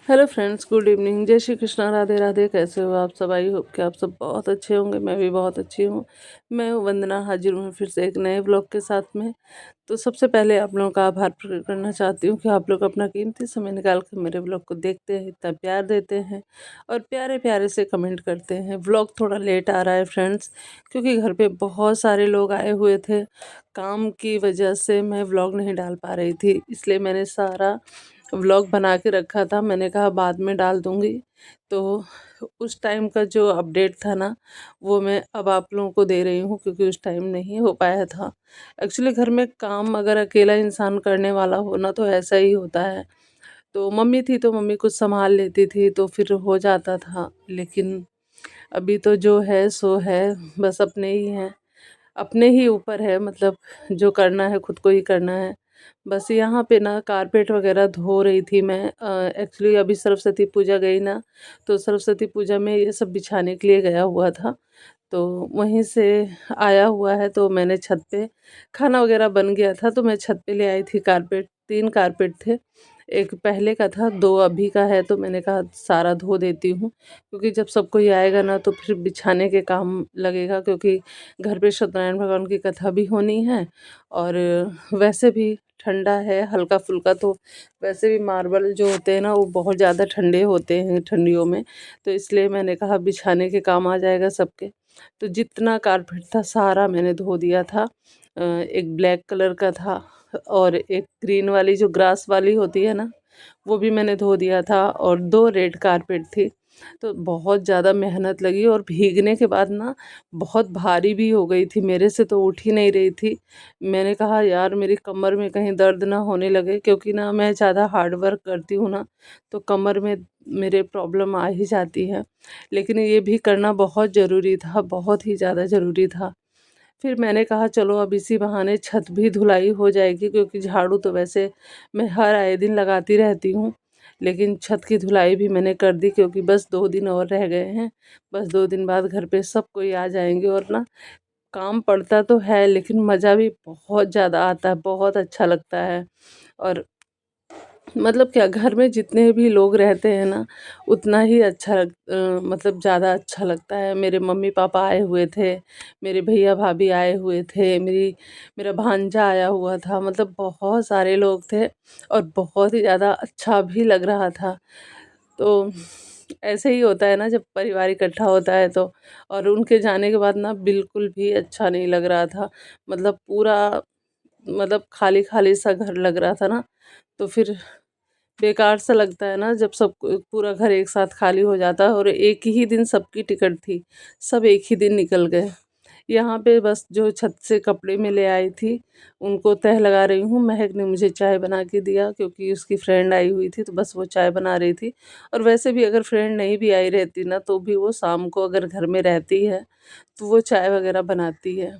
Hello friends, good evening. जय श्री कृष्णा, राधे राधे। कैसे हो आप सब? आई होप कि आप सब बहुत अच्छे होंगे। मैं भी बहुत अच्छी हूँ। मैं हूँ वंदना, हाजिर हूँ फिर से एक नए ब्लॉग के साथ में। तो सबसे पहले आप लोगों का आभार प्रकट करना चाहती हूँ कि आप लोग अपना कीमती समय निकाल कर मेरे ब्लॉग को देखते हैं, इतना प्यार देते हैं और प्यारे प्यारे से कमेंट करते हैं। ब्लॉग थोड़ा लेट आ रहा है फ्रेंड्स, क्योंकि घर पे बहुत सारे लोग आए हुए थे। काम की वजह से मैं व्लॉग नहीं डाल पा रही थी, इसलिए मैंने सारा व्लॉग बना के रखा था। मैंने कहा बाद में डाल दूँगी। तो उस टाइम का जो अपडेट था ना, वो मैं अब आप लोगों को दे रही हूँ, क्योंकि उस टाइम नहीं हो पाया था। एक्चुअली घर में काम अगर अकेला इंसान करने वाला हो ना, तो ऐसा ही होता है। तो मम्मी थी तो मम्मी कुछ संभाल लेती थी तो फिर हो जाता था। लेकिन अभी तो जो है सो है, बस अपने ही हैं, अपने ही ऊपर है। मतलब जो करना है खुद को ही करना है। बस यहाँ पे ना कारपेट वगैरह धो रही थी मैं। एक्चुअली अभी सरस्वती पूजा गई ना, तो सरस्वती पूजा में ये सब बिछाने के लिए गया हुआ था। तो वहीं से आया हुआ है, तो मैंने छत पे खाना वगैरह बन गया था तो मैं छत पे ले आई थी कारपेट। 3 कारपेट थे, एक पहले का था, 2 अभी का है। तो मैंने कहा सारा धो देती हूँ, क्योंकि जब सब कोई आएगा ना तो फिर बिछाने के काम लगेगा, क्योंकि घर पे सत्यनारायण भगवान की कथा भी होनी है। और वैसे भी ठंडा है हल्का फुल्का, तो वैसे भी मार्बल जो होते हैं ना वो बहुत ज़्यादा ठंडे होते हैं ठंडियों में। तो इसलिए मैंने कहा बिछाने के काम आ जाएगा सबके। तो जितना कारपेट था सारा मैंने धो दिया था। एक ब्लैक कलर का था और एक ग्रीन वाली जो ग्रास वाली होती है ना, वो भी मैंने धो दिया था, और 2 रेड कारपेट थी। तो बहुत ज़्यादा मेहनत लगी, और भीगने के बाद ना बहुत भारी भी हो गई थी, मेरे से तो उठ ही नहीं रही थी। मैंने कहा यार मेरी कमर में कहीं दर्द ना होने लगे, क्योंकि ना मैं ज़्यादा हार्ड वर्क करती हूँ ना, तो कमर में मेरे प्रॉब्लम आ ही जाती है। लेकिन ये भी करना बहुत ज़रूरी था, बहुत ही ज़्यादा ज़रूरी था। फिर मैंने कहा चलो अब इसी बहाने छत भी धुलाई हो जाएगी, क्योंकि झाड़ू तो वैसे मैं हर आए दिन लगाती रहती हूँ। लेकिन छत की धुलाई भी मैंने कर दी, क्योंकि बस 2 दिन और रह गए हैं। बस 2 दिन बाद घर पे सब कोई आ जाएंगे, और ना काम पड़ता तो है लेकिन मज़ा भी बहुत ज़्यादा आता है, बहुत अच्छा लगता है। और मतलब क्या, घर में जितने भी लोग रहते हैं ना, उतना ही मतलब ज़्यादा अच्छा लगता है। मेरे मम्मी पापा आए हुए थे, मेरे भैया भाभी आए हुए थे, मेरा भांजा आया हुआ था। मतलब बहुत सारे लोग थे, और बहुत ही ज़्यादा अच्छा भी लग रहा था। तो ऐसे ही होता है ना जब परिवार इकट्ठा होता है तो। और उनके जाने के बाद ना बिल्कुल भी अच्छा नहीं लग रहा था। मतलब पूरा, मतलब खाली खाली सा घर लग रहा था ना। तो फिर बेकार सा लगता है ना जब सब पूरा घर एक साथ खाली हो जाता है। और एक ही दिन सबकी टिकट थी, सब एक ही दिन निकल गए। यहाँ पे बस जो छत से कपड़े में ले आई थी उनको तह लगा रही हूँ। महक ने मुझे चाय बना के दिया, क्योंकि उसकी फ्रेंड आई हुई थी, तो बस वो चाय बना रही थी। और वैसे भी अगर फ्रेंड नहीं भी आई रहती ना, तो भी वो शाम को अगर घर में रहती है तो वो चाय वगैरह बनाती है।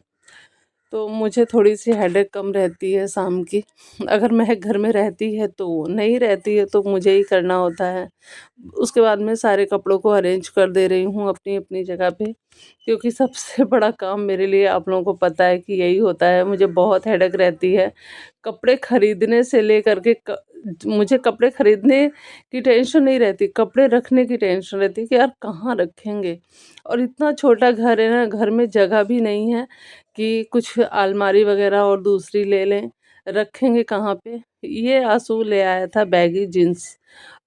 तो मुझे थोड़ी-सी हेडेक कम रहती है शाम की। अगर महक घर में रहती है तो नहीं रहती है, तो मुझे ही करना होता है। उसके बाद मैं सारे कपड़ों को अरेंज कर दे रही हूँ अपनी-अपनी जगह पे, क्योंकि सबसे बड़ा काम मेरे लिए आप लोगों को पता है कि यही होता है। मुझे बहुत हेडेक रहती है। कपड़े खरीदने से लेकर के मुझे कपड़े खरीदने की टेंशन नहीं रहती, कपड़े रखने की टेंशन रहती है कि यार कहाँ रखेंगे? और इतना छोटा घर है ना, घर में जगह भी नहीं है कि कुछ अलमारी वगैरह और दूसरी ले लें, रखेंगे कहाँ पे? ये आँसू ले आया था बैगी जीन्स।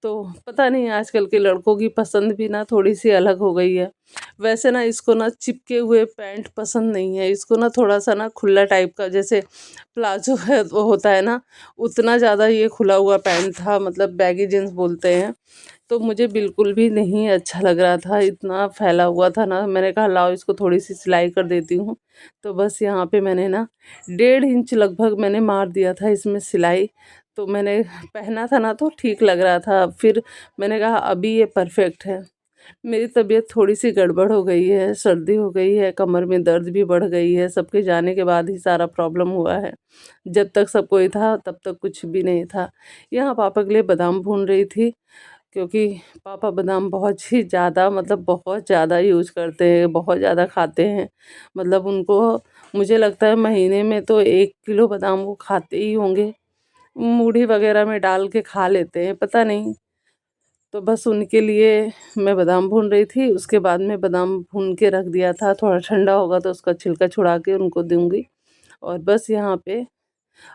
तो पता नहीं आजकल के लड़कों की पसंद भी ना थोड़ी-सी अलग हो गई है। वैसे ना इसको ना चिपके हुए पैंट पसंद नहीं है, इसको ना थोड़ा-सा ना खुला टाइप का, जैसे प्लाज़ो है वो होता है ना, उतना ज़्यादा ये खुला हुआ पैंट था, मतलब बैगी जीन्स बोलते हैं। तो मुझे बिल्कुल भी नहीं अच्छा लग रहा था, इतना फैला हुआ था ना। मैंने कहा लाओ इसको थोड़ी-सी सिलाई कर देती हूँ। तो बस यहाँ पे मैंने ना 1.5 इंच लगभग मैंने मार दिया था इसमें सिलाई। तो मैंने पहना था ना तो ठीक लग रहा था। फिर मैंने कहा अभी ये परफेक्ट है। मेरी तबीयत थोड़ी-सी गड़बड़ हो गई है, सर्दी हो गई है, कमर में दर्द भी बढ़ गई है। सबके जाने के बाद ही सारा प्रॉब्लम हुआ है। जब तक सब कोई था तब तक कुछ भी नहीं था। यहाँ पापा के लिए बादाम भून रही थी। क्योंकि पापा बादाम बहुत ही ज़्यादा मतलब बहुत ज़्यादा यूज़ करते हैं, बहुत ज़्यादा खाते हैं। मतलब उनको मुझे लगता है महीने में तो 1 किलो बादाम वो खाते ही होंगे। मूढ़ी वगैरह में डाल के खा लेते हैं, पता नहीं। तो बस उनके लिए मैं बादाम भून रही थी, उसके बाद में बादाम भून के रख दिया था, थोड़ा ठंडा होगा तो उसका छिलका छुड़ा के उनको दूँगी। और बस यहाँ पे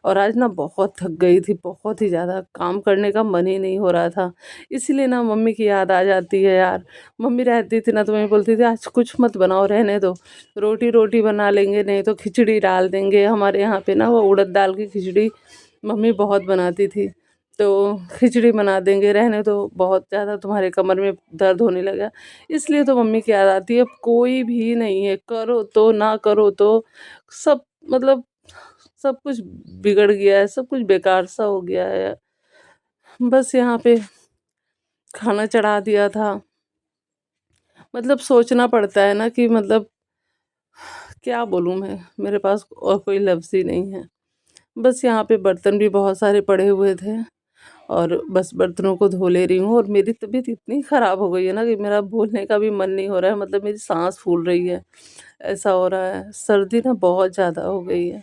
और आज ना बहुत थक गई थी, बहुत ही ज़्यादा काम करने का मन ही नहीं हो रहा था। इसीलिए ना मम्मी की याद आ जाती है यार। मम्मी रहती थी ना तो मैं बोलती थी आज कुछ मत बनाओ, रहने दो, रोटी रोटी बना लेंगे, नहीं तो खिचड़ी डाल देंगे। हमारे यहाँ पे ना वो उड़द दाल की खिचड़ी मम्मी बहुत बनाती थी, तो खिचड़ी बना देंगे, रहने दो, बहुत ज़्यादा तुम्हारे कमर में दर्द होने लगा। इसलिए तो मम्मी की याद आती है। अब कोई भी नहीं है, करो तो ना करो तो सब मतलब सब कुछ बिगड़ गया है, सब कुछ बेकार सा हो गया है। बस यहाँ पे खाना चढ़ा दिया था। मतलब सोचना पड़ता है ना कि मतलब क्या बोलूँ मैं, मेरे पास और कोई लफ्ज़ ही नहीं है। बस यहाँ पे बर्तन भी बहुत सारे पड़े हुए थे और बस बर्तनों को धो ले रही हूँ। और मेरी तबीयत इतनी ख़राब हो गई है ना कि मेरा बोलने का भी मन नहीं हो रहा है, मतलब मेरी सांस फूल रही है, ऐसा हो रहा है। सर्दी ना बहुत ज़्यादा हो गई है।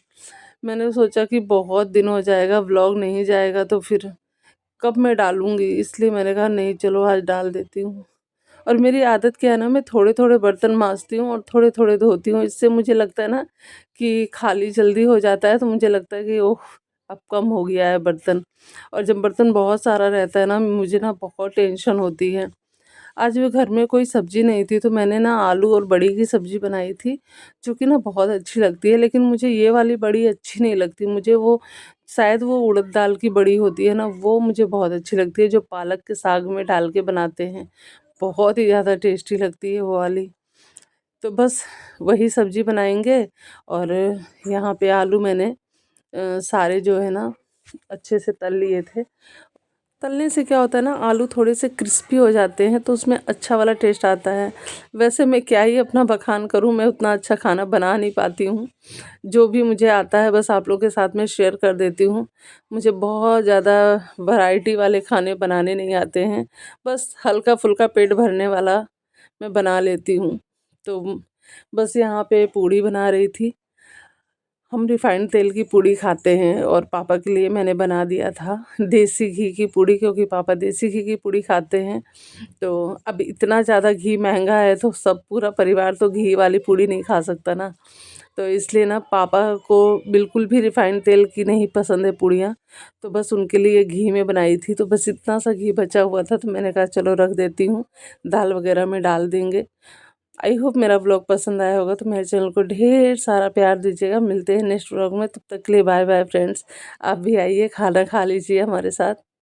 मैंने सोचा कि बहुत दिन हो जाएगा व्लॉग नहीं जाएगा तो फिर कब मैं डालूँगी, इसलिए मैंने कहा नहीं चलो आज डाल देती हूँ। और मेरी आदत क्या है ना, मैं थोड़े-थोड़े बर्तन माँजती हूँ और थोड़े-थोड़े धोती हूँ। इससे मुझे लगता है ना कि खाली जल्दी हो जाता है, तो मुझे लगता है कि ओह! अब कम हो गया है बर्तन। और जब बर्तन बहुत सारा रहता है ना, मुझे ना बहुत टेंशन होती है। आज भी घर में कोई सब्ज़ी नहीं थी तो मैंने ना आलू और बड़ी की सब्ज़ी बनाई थी, जो कि ना बहुत अच्छी लगती है। लेकिन मुझे ये वाली बड़ी अच्छी नहीं लगती, मुझे वो शायद वो उड़द दाल की बड़ी होती है ना, वो मुझे बहुत अच्छी लगती है, जो पालक के साग में डाल के बनाते हैं। बहुत ही ज़्यादा टेस्टी लगती है वो वाली। तो बस वही सब्ज़ी बनाएँगे। और यहाँ पे आलू मैंने सारे जो है ना अच्छे से तल लिए थे। तलने से क्या होता है ना, आलू थोड़े से क्रिस्पी हो जाते हैं तो उसमें अच्छा वाला टेस्ट आता है। वैसे मैं क्या ही अपना बखान करूं, मैं उतना अच्छा खाना बना नहीं पाती हूँ। जो भी मुझे आता है बस आप लोगों के साथ में शेयर कर देती हूँ। मुझे बहुत ज़्यादा वैरायटी वाले खाने बनाने नहीं आते हैं, बस हल्का फुल्का पेट भरने वाला मैं बना लेती हूँ। तो बस यहाँ पे पूड़ी बना रही थी। हम रिफाइंड तेल की पूड़ी खाते हैं और पापा के लिए मैंने बना दिया था देसी घी की पूड़ी, क्योंकि पापा देसी घी की पूड़ी खाते हैं। तो अब इतना ज़्यादा घी महंगा है तो सब पूरा परिवार तो घी वाली पूड़ी नहीं खा सकता ना। तो इसलिए ना पापा को बिल्कुल भी रिफाइंड तेल की नहीं पसंद है पूड़ियाँ। तो बस उनके लिए घी में बनाई थी, तो बस इतना सा घी बचा हुआ था तो मैंने कहा चलो रख देती हूँ, दाल वगैरह में डाल देंगे। आई होप मेरा ब्लॉग पसंद आया होगा, तो मेरे चैनल को ढेर सारा प्यार दीजिएगा। मिलते हैं नेक्स्ट ब्लॉग में, तब तक के लिए बाय बाय फ्रेंड्स। आप भी आइए, खाना खा लीजिए हमारे साथ।